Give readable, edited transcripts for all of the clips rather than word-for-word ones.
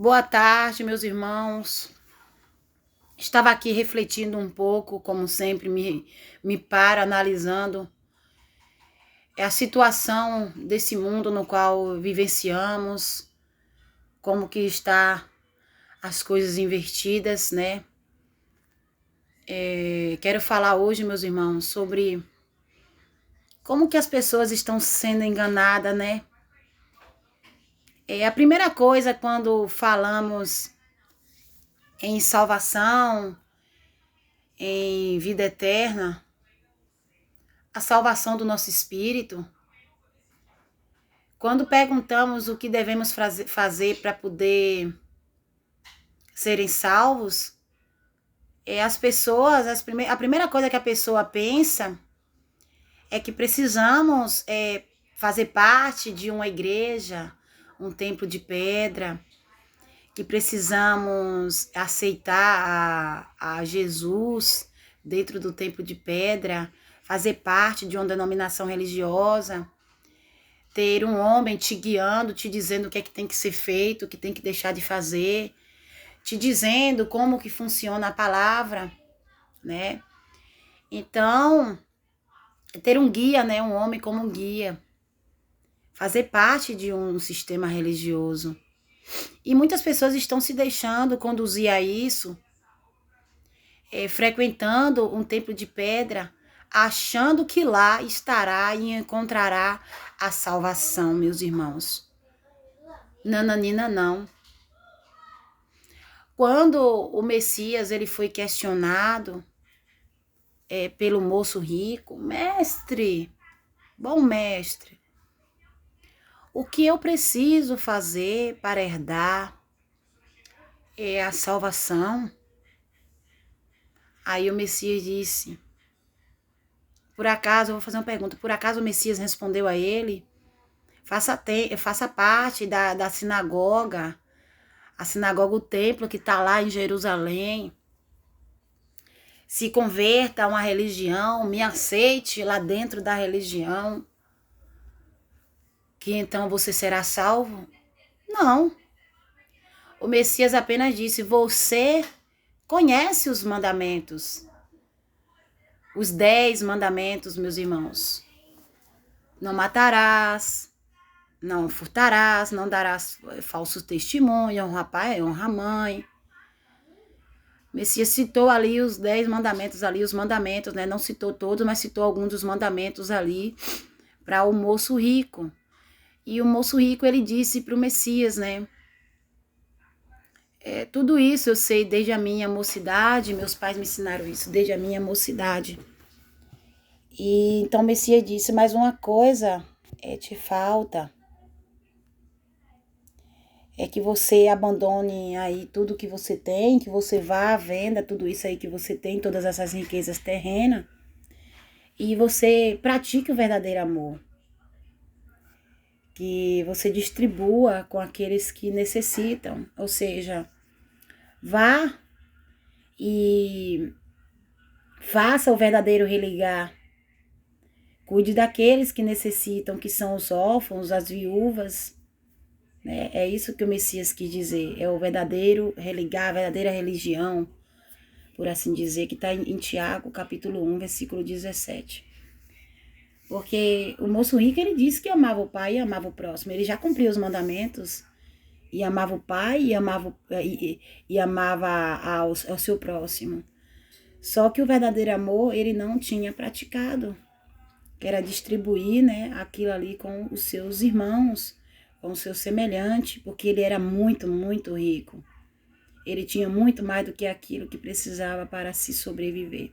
Boa tarde, meus irmãos. Estava aqui refletindo um pouco, como sempre, me paro analisando a situação desse mundo no qual vivenciamos, como que está as coisas invertidas, né? Quero falar hoje, meus irmãos, sobre como que as pessoas estão sendo enganadas, né? A primeira coisa quando falamos em salvação, em vida eterna, a salvação do nosso espírito. Quando perguntamos o que devemos fazer para poder serem salvos, as pessoas, a primeira coisa que a pessoa pensa é que precisamos fazer parte de uma igreja, um templo de pedra, que precisamos aceitar a Jesus dentro do templo de pedra, fazer parte de uma denominação religiosa, ter um homem te guiando, te dizendo o que é que tem que ser feito, o que tem que deixar de fazer, te dizendo como que funciona a palavra, né? Então, ter um guia, né? Um homem como um guia, fazer parte de um sistema religioso. E muitas pessoas estão se deixando conduzir a isso, frequentando um templo de pedra, achando que lá estará e encontrará a salvação, meus irmãos. Nananina, não. Quando o Messias ele foi questionado pelo moço rico, mestre, bom mestre, o que eu preciso fazer para herdar a salvação? Aí o Messias disse, por acaso, eu vou fazer uma pergunta, por acaso o Messias respondeu a ele, faça parte da sinagoga, a sinagoga, o templo que está lá em Jerusalém, se converta a uma religião, me aceite lá dentro da religião, que então você será salvo? Não. O Messias apenas disse, você conhece os mandamentos, os 10 mandamentos, meus irmãos. Não matarás, não furtarás, não darás falso testemunho, honra pai, honra mãe. O Messias citou ali os 10 mandamentos, ali os mandamentos, né? Não citou todos, mas citou alguns dos mandamentos ali para o moço rico. E o moço rico, ele disse para o Messias, né? Tudo isso eu sei desde a minha mocidade, meus pais me ensinaram isso desde a minha mocidade. E então o Messias disse, mas uma coisa te falta, é que você abandone aí tudo que você tem, que você vá à venda, tudo isso aí que você tem, todas essas riquezas terrenas, e você pratique o verdadeiro amor. Que você distribua com aqueles que necessitam, ou seja, vá e faça o verdadeiro religar. Cuide daqueles que necessitam, que são os órfãos, as viúvas. Né? É isso que o Messias quis dizer. É o verdadeiro religar, a verdadeira religião, por assim dizer, que está em Tiago, capítulo 1, versículo 17. Porque o moço rico, ele disse que amava o pai e amava o próximo. Ele já cumpriu os mandamentos e amava o pai e amava ao seu próximo. Só que o verdadeiro amor ele não tinha praticado, que era distribuir, né, aquilo ali com os seus irmãos, com o seu semelhante, porque ele era muito, muito rico. Ele tinha muito mais do que aquilo que precisava para se sobreviver.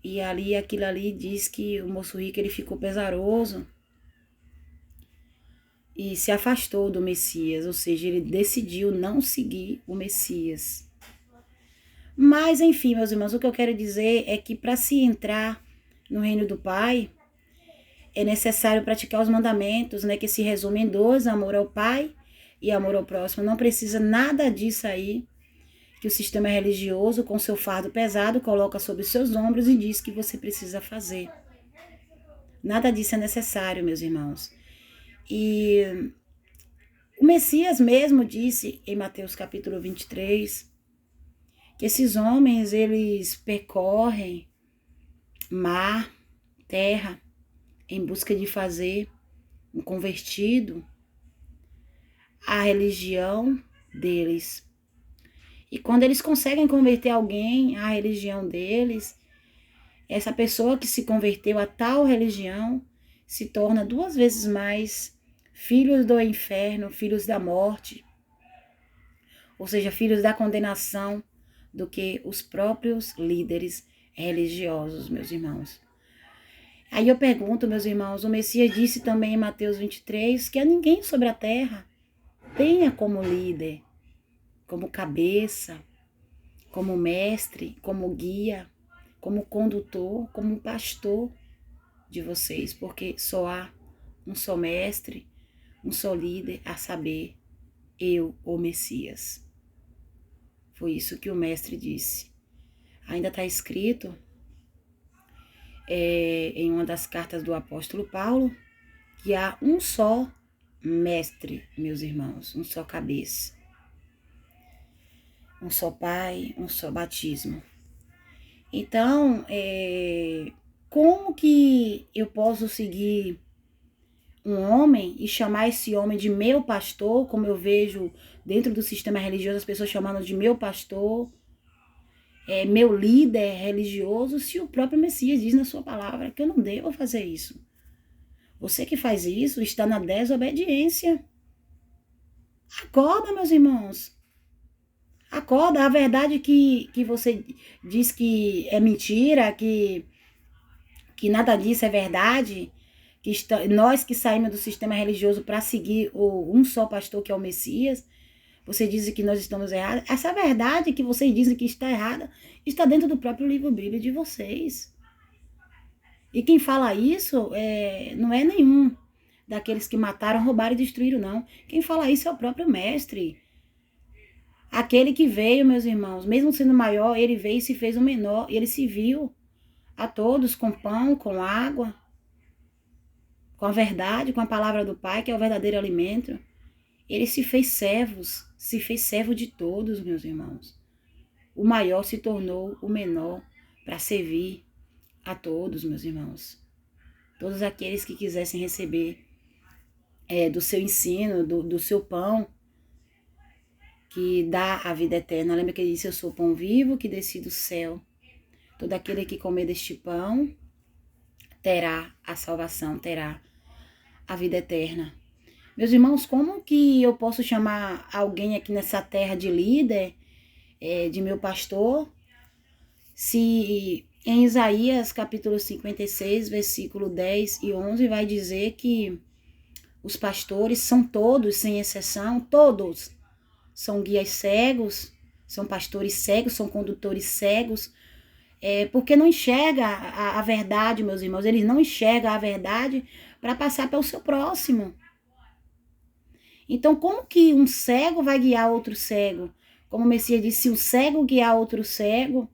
E ali, aquilo ali diz que o moço rico ele ficou pesaroso e se afastou do Messias, ou seja, ele decidiu não seguir o Messias. Mas, enfim, meus irmãos, o que eu quero dizer é que para se entrar no reino do Pai, é necessário praticar os mandamentos, né, que se resumem em 2, amor ao Pai e amor ao próximo. Não precisa nada disso aí, que o sistema religioso, com seu fardo pesado, coloca sobre seus ombros e diz que você precisa fazer. Nada disso é necessário, meus irmãos. E Messias mesmo disse em Mateus capítulo 23 que esses homens, eles percorrem mar, terra, em busca de fazer um convertido à religião deles. E quando eles conseguem converter alguém à religião deles, essa pessoa que se converteu a tal religião se torna 2 vezes mais filhos do inferno, filhos da morte, ou seja, filhos da condenação, do que os próprios líderes religiosos, meus irmãos. Aí eu pergunto, meus irmãos, o Messias disse também em Mateus 23 que a ninguém sobre a terra tenha como líder, como cabeça, como mestre, como guia, como condutor, como pastor de vocês, porque só há um só mestre, um só líder, a saber, eu, o Messias. Foi isso que o mestre disse. Ainda está escrito em uma das cartas do apóstolo Paulo que há um só mestre, meus irmãos, um só cabeça, um só pai, um só batismo. Então, como que eu posso seguir um homem e chamar esse homem de meu pastor, como eu vejo dentro do sistema religioso as pessoas chamando de meu pastor, meu líder religioso, se o próprio Messias diz na sua palavra que eu não devo fazer isso? Você que faz isso está na desobediência. Acorda, meus irmãos. Acorda, a verdade que você diz que é mentira, que nada disso é verdade, que nós que saímos do sistema religioso para seguir um só pastor que é o Messias, você diz que nós estamos errados. Essa verdade que vocês dizem que está errada está dentro do próprio livro bíblico de vocês. E quem fala isso não é nenhum daqueles que mataram, roubaram e destruíram, não. Quem fala isso é o próprio mestre. Aquele que veio, meus irmãos, mesmo sendo maior, ele veio e se fez o menor. E ele se viu a todos com pão, com água, com a verdade, com a palavra do Pai, que é o verdadeiro alimento. Ele se fez servo de todos, meus irmãos. O maior se tornou o menor para servir a todos, meus irmãos. Todos aqueles que quisessem receber do seu ensino, do seu pão, que dá a vida eterna. Lembra que ele disse, eu sou o pão vivo que desci do céu. Todo aquele que comer deste pão terá a salvação, terá a vida eterna. Meus irmãos, como que eu posso chamar alguém aqui nessa terra de líder, de meu pastor, se em Isaías capítulo 56, versículo 10 e 11 vai dizer que os pastores são todos, sem exceção, todos são guias cegos, são pastores cegos, são condutores cegos, porque não enxerga a verdade, meus irmãos, eles não enxergam a verdade para passar para o seu próximo. Então, como que um cego vai guiar outro cego? Como o Messias disse, se um cego guiar outro cego,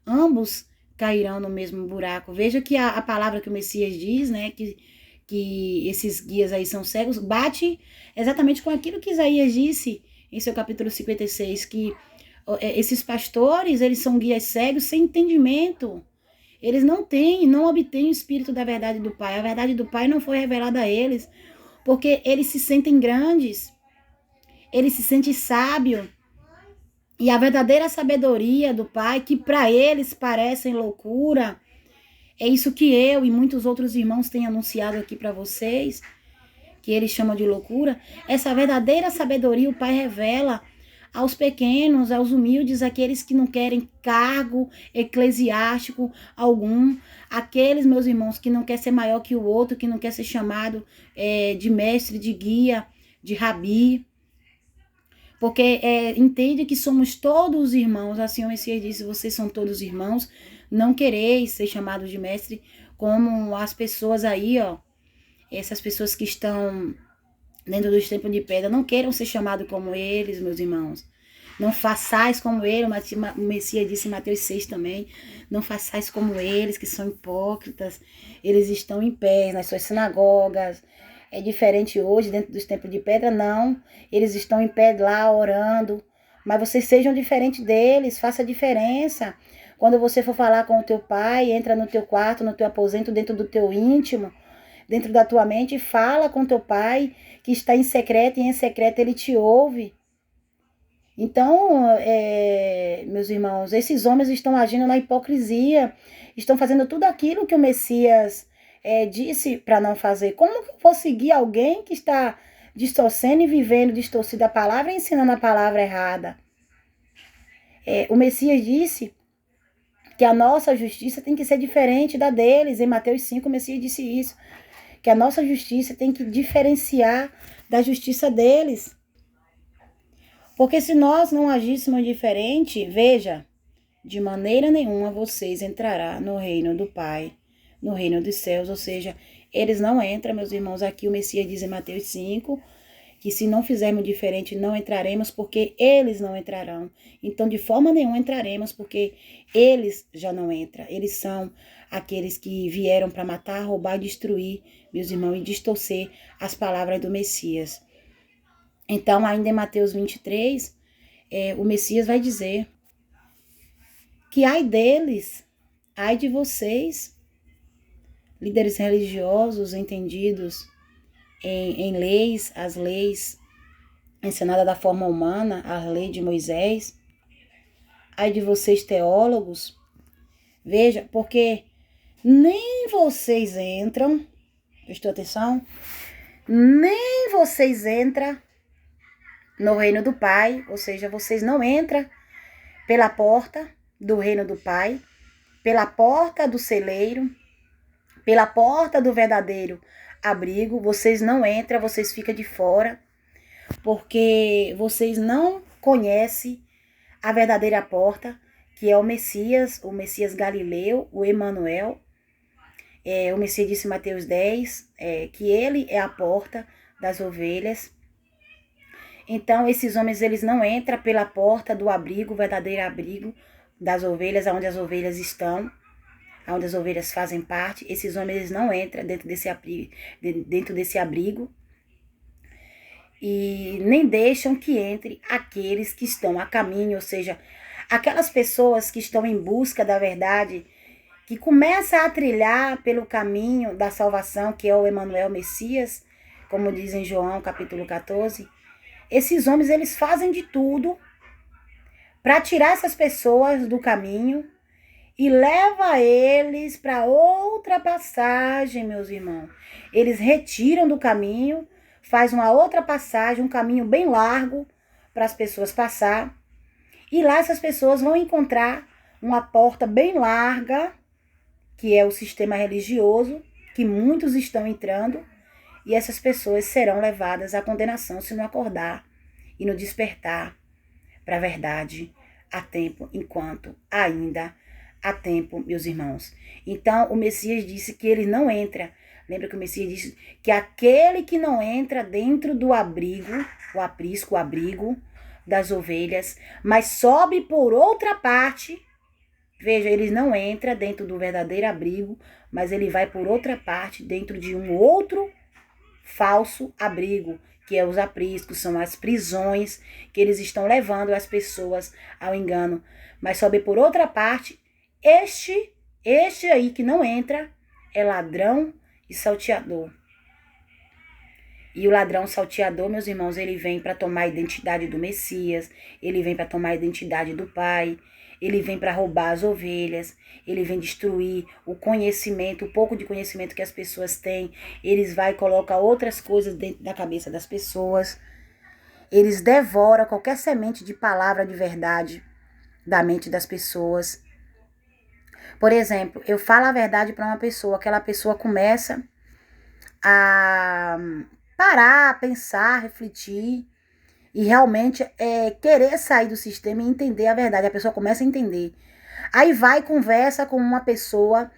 ambos cairão no mesmo buraco. Veja que a palavra que o Messias diz, né, que esses guias aí são cegos, bate exatamente com aquilo que Isaías disse em seu capítulo 56, que esses pastores, eles são guias cegos sem entendimento. Eles não obtêm o espírito da verdade do Pai. A verdade do Pai não foi revelada a eles, porque eles se sentem grandes, eles se sentem sábios. E a verdadeira sabedoria do Pai, que para eles parecem loucura, é isso que eu e muitos outros irmãos têm anunciado aqui para vocês, que eles chamam de loucura. Essa verdadeira sabedoria o Pai revela aos pequenos, aos humildes, aqueles que não querem cargo eclesiástico algum, aqueles, meus irmãos, que não quer ser maior que o outro, que não quer ser chamado de mestre, de guia, de rabi, porque entende que somos todos irmãos. Assim o Messias disse, vocês são todos irmãos, não quereis ser chamados de mestre, como as pessoas aí, essas pessoas que estão dentro dos templos de pedra, não queiram ser chamados como eles, meus irmãos. Não façais como ele, o Messias disse em Mateus 6 também, não façais como eles, que são hipócritas. Eles estão em pé nas suas sinagogas, é diferente hoje, dentro dos templos de pedra, não. Eles estão em pé lá, orando. Mas vocês sejam diferentes deles, faça a diferença. Quando você for falar com o teu pai, entra no teu quarto, no teu aposento, dentro do teu íntimo, dentro da tua mente, fala com teu pai, que está em secreto, e em secreto ele te ouve. Então, meus irmãos, esses homens estão agindo na hipocrisia, estão fazendo tudo aquilo que o Messias disse para não fazer. Como que eu vou seguir alguém que está distorcendo e vivendo distorcida a palavra e ensinando a palavra errada? O Messias disse que a nossa justiça tem que ser diferente da deles. Em Mateus 5, o Messias disse isso, que a nossa justiça tem que diferenciar da justiça deles. Porque se nós não agíssemos diferente, veja, de maneira nenhuma vocês entrarão no reino do Pai, no reino dos céus, ou seja, eles não entram, meus irmãos. Aqui o Messias diz em Mateus 5, que se não fizermos diferente, não entraremos, porque eles não entrarão. Então, de forma nenhuma entraremos, porque eles já não entram. Eles são aqueles que vieram para matar, roubar, destruir, meus irmãos, e distorcer as palavras do Messias. Então, ainda em Mateus 23, o Messias vai dizer que ai deles, ai de vocês, líderes religiosos entendidos em leis, as leis ensinadas da forma humana, a lei de Moisés, ai de vocês teólogos, veja, porque nem vocês entram, prestou atenção? Nem vocês entram no reino do Pai, ou seja, vocês não entram pela porta do reino do Pai, pela porta do celeiro, pela porta do verdadeiro abrigo, vocês não entram, vocês ficam de fora, porque vocês não conhecem a verdadeira porta, que é o Messias Galileu, o Emanuel. O Messias disse em Mateus 10, que ele é a porta das ovelhas. Então, esses homens, eles não entram pela porta do abrigo, o verdadeiro abrigo das ovelhas, onde as ovelhas estão, onde as ovelhas fazem parte. Esses homens, eles não entram dentro desse abrigo e nem deixam que entre aqueles que estão a caminho, ou seja, aquelas pessoas que estão em busca da verdade, que começam a trilhar pelo caminho da salvação, que é o Emanuel Messias, como diz em João capítulo 14, esses homens, eles fazem de tudo para tirar essas pessoas do caminho e leva eles para outra passagem, meus irmãos. Eles retiram do caminho, faz uma outra passagem, um caminho bem largo para as pessoas passar. E lá essas pessoas vão encontrar uma porta bem larga, que é o sistema religioso, que muitos estão entrando. E essas pessoas serão levadas à condenação se não acordar e não despertar para a verdade a tempo, enquanto ainda há tempo, meus irmãos. Então, o Messias disse que ele não entra. Lembra que o Messias disse que aquele que não entra dentro do abrigo, o aprisco, o abrigo das ovelhas, mas sobe por outra parte. Veja, ele não entra dentro do verdadeiro abrigo, mas ele vai por outra parte, dentro de um outro falso abrigo, que é os apriscos, são as prisões que eles estão levando as pessoas ao engano. Mas sobe por outra parte, este aí que não entra é ladrão e salteador. E o ladrão salteador, meus irmãos, ele vem para tomar a identidade do Messias, ele vem para tomar a identidade do Pai, ele vem para roubar as ovelhas, ele vem destruir o conhecimento, o pouco de conhecimento que as pessoas têm. Eles vai e colocam outras coisas dentro da cabeça das pessoas. Eles devoram qualquer semente de palavra de verdade da mente das pessoas. Por exemplo, eu falo a verdade para uma pessoa, aquela pessoa começa a parar, pensar, refletir e realmente querer sair do sistema e entender a verdade. A pessoa começa a entender. Aí vai e conversa com uma pessoa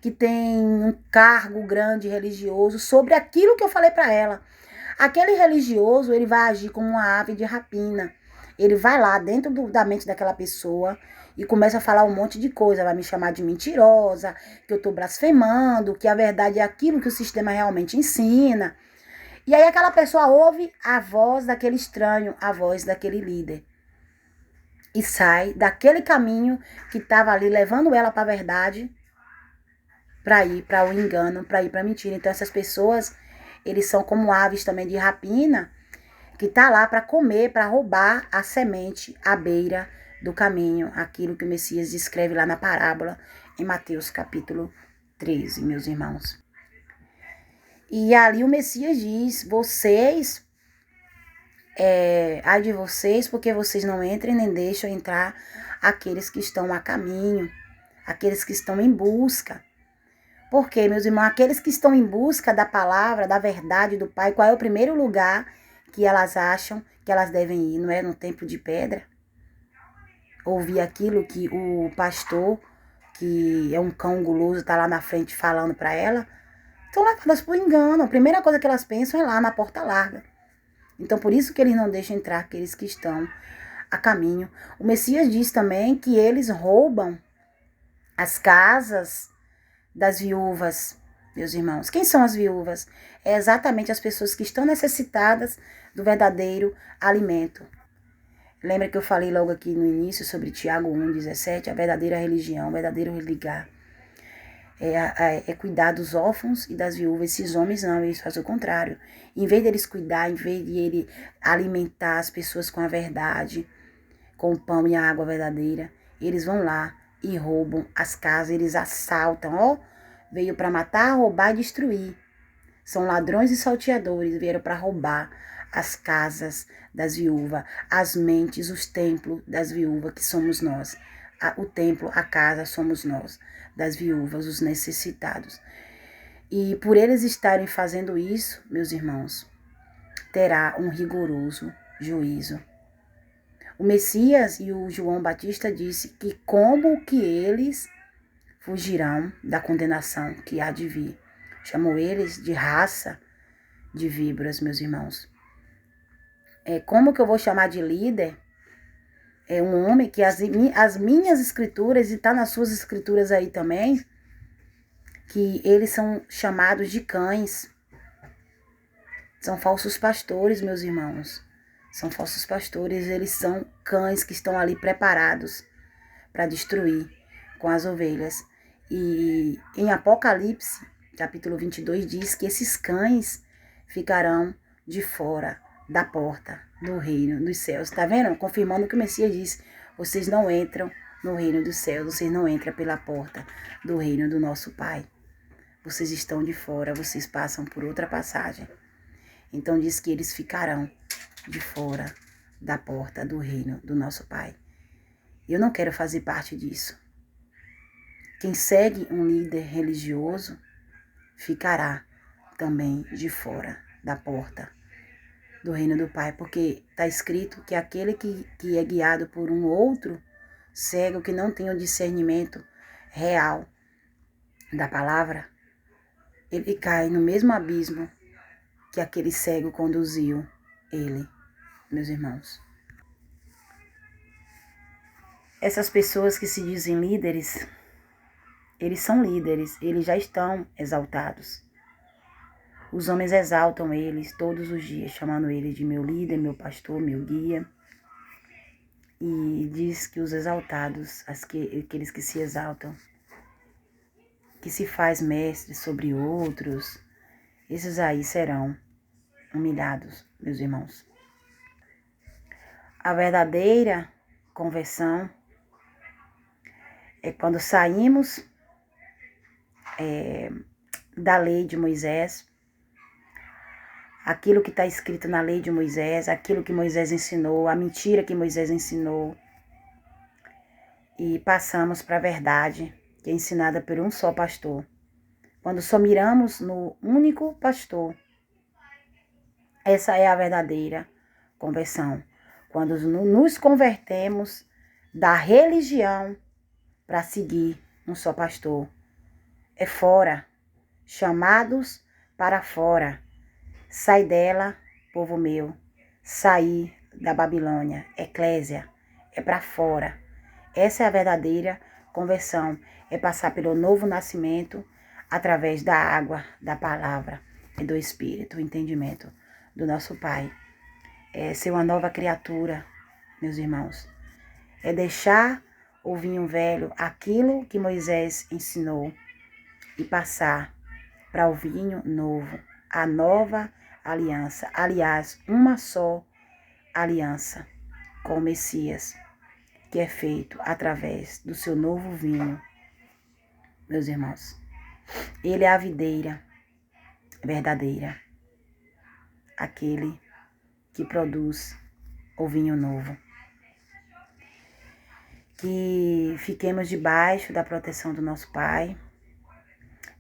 que tem um cargo grande religioso sobre aquilo que eu falei para ela. Aquele religioso, ele vai agir como uma ave de rapina. Ele vai lá dentro da mente daquela pessoa e começa a falar um monte de coisa. Vai me chamar de mentirosa, que eu tô blasfemando, que a verdade é aquilo que o sistema realmente ensina. E aí aquela pessoa ouve a voz daquele estranho, a voz daquele líder. E sai daquele caminho que estava ali levando ela para a verdade, para ir para o engano, para ir para a mentira. Então essas pessoas, eles são como aves também de rapina, que tá lá para comer, para roubar a semente à beira do caminho, aquilo que o Messias descreve lá na parábola, em Mateus capítulo 13, meus irmãos. E ali o Messias diz, ai de vocês, porque vocês não entrem nem deixam entrar aqueles que estão a caminho, aqueles que estão em busca. Porque, meus irmãos, aqueles que estão em busca da palavra, da verdade do Pai, qual é o primeiro lugar que elas acham que elas devem ir? Não é no templo de pedra? Ouvir aquilo que o pastor, que é um cão guloso, está lá na frente falando para ela? Estão levadas por engano. A primeira coisa que elas pensam é lá na porta larga. Então, por isso que eles não deixam entrar aqueles que estão a caminho. O Messias diz também que eles roubam as casas das viúvas, meus irmãos. Quem são as viúvas? É exatamente as pessoas que estão necessitadas do verdadeiro alimento. Lembra que eu falei logo aqui no início sobre Tiago 1,17? A verdadeira religião, o verdadeiro religar. É cuidar dos órfãos e das viúvas. Esses homens não, eles fazem o contrário. Em vez deles cuidar, em vez de ele alimentar as pessoas com a verdade, com o pão e a água verdadeira, eles vão lá e roubam as casas, eles assaltam, ó. Veio para matar, roubar e destruir. São ladrões e salteadores, vieram para roubar as casas das viúvas, as mentes, os templos das viúvas, que somos nós. O templo, a casa, somos nós, das viúvas, os necessitados. E por eles estarem fazendo isso, meus irmãos, terá um rigoroso juízo. O Messias e o João Batista disse que como que eles fugirão da condenação que há de vir. Chamou eles de raça de víboras, meus irmãos. Como que eu vou chamar de líder? É um homem que as minhas escrituras, e está nas suas escrituras aí também, que eles são chamados de cães. São falsos pastores, meus irmãos. São falsos pastores, eles são cães que estão ali preparados para destruir com as ovelhas. E em Apocalipse, capítulo 22, diz que esses cães ficarão de fora da porta do reino dos céus. Tá vendo? Confirmando o que o Messias disse. Vocês não entram no reino dos céus, vocês não entram pela porta do reino do nosso Pai. Vocês estão de fora, vocês passam por outra passagem. Então diz que eles ficarão de fora da porta do reino do nosso Pai. Eu não quero fazer parte disso. Quem segue um líder religioso ficará também de fora da porta do reino do Pai, porque está escrito que aquele que é guiado por um outro cego, que não tem o discernimento real da palavra, ele cai no mesmo abismo que aquele cego conduziu ele, meus irmãos. Essas pessoas que se dizem líderes, eles são líderes, eles já estão exaltados. Os homens exaltam eles todos os dias, chamando ele de meu líder, meu pastor, meu guia. E diz que os exaltados, aqueles que se exaltam, que se faz mestre sobre outros, esses aí serão humilhados, meus irmãos. A verdadeira conversão é quando saímos da lei de Moisés, aquilo que está escrito na lei de Moisés, aquilo que Moisés ensinou, a mentira que Moisés ensinou, e passamos para a verdade, que é ensinada por um só pastor. Quando só miramos no único pastor, essa é a verdadeira conversão. Quando nos convertemos da religião para seguir um só pastor. É fora, chamados para fora. Sai dela, povo meu, sair da Babilônia, eclésia, é para fora. Essa é a verdadeira conversão, é passar pelo novo nascimento através da água, da palavra. e do Espírito, o entendimento do nosso Pai. É ser uma nova criatura, meus irmãos. É deixar o vinho velho, aquilo que Moisés ensinou, e passar para o vinho novo, a nova aliança. Aliás, uma só aliança com o Messias, que é feito através do seu novo vinho, meus irmãos. Ele é a videira verdadeira, aquele que produz o vinho novo. Que fiquemos debaixo da proteção do nosso Pai,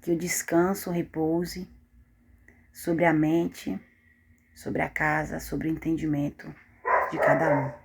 que o descanso repouse sobre a mente, sobre a casa, sobre o entendimento de cada um.